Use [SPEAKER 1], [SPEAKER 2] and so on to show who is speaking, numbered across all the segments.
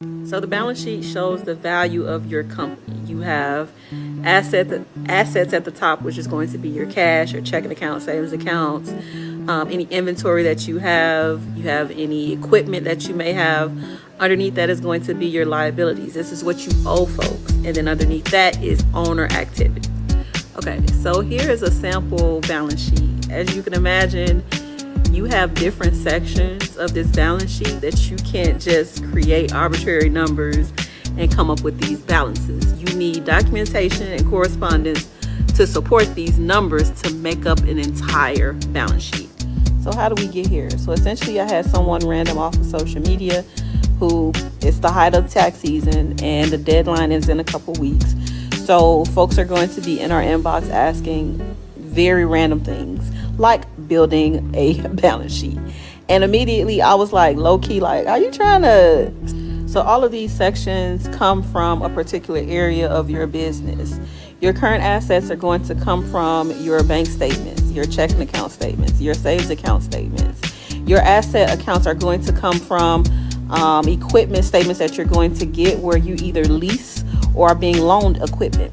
[SPEAKER 1] So the balance sheet shows the value of your company. You have assets at the top, which is going to be your cash, your checking account, savings accounts, any inventory that you have any equipment that you may have. Underneath that is going to be your liabilities. This is what you owe folks. And then underneath that is owner activity. Okay, so here is a sample balance sheet. As you can imagine, you have different sections of this balance sheet that you can't just create arbitrary numbers and come up with these balances. You need documentation and correspondence to support these numbers to make up an entire balance sheet. So how do we get here? So essentially I had someone random off of social media who, it's the height of tax season and the deadline is in a couple weeks. So folks are going to be in our inbox asking very random things like building a balance sheet. And immediately I was like, low key, like, are you trying to? So all of these sections come from a particular area of your business. Your current assets are going to come from your bank statements, your checking account statements, your savings account statements. Your asset accounts are going to come from equipment statements that you're going to get where you either lease or are being loaned equipment.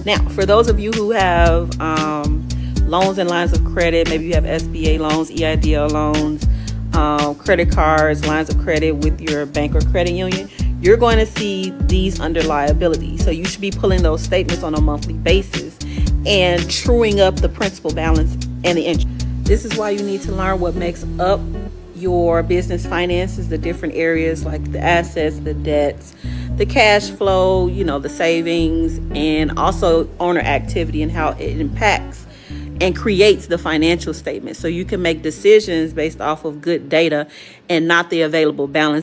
[SPEAKER 1] Now, for those of you who have loans and lines of credit, maybe you have SBA loans, EIDL loans, credit cards, lines of credit with your bank or credit union, you're going to see these under liability. So you should be pulling those statements on a monthly basis and truing up the principal balance and the interest. This is why you need to learn what makes up your business finances, the different areas like the assets, the debts, the cash flow, the savings, and also owner activity and how it impacts and creates the financial statement. So you can make decisions based off of good data and not the available balance.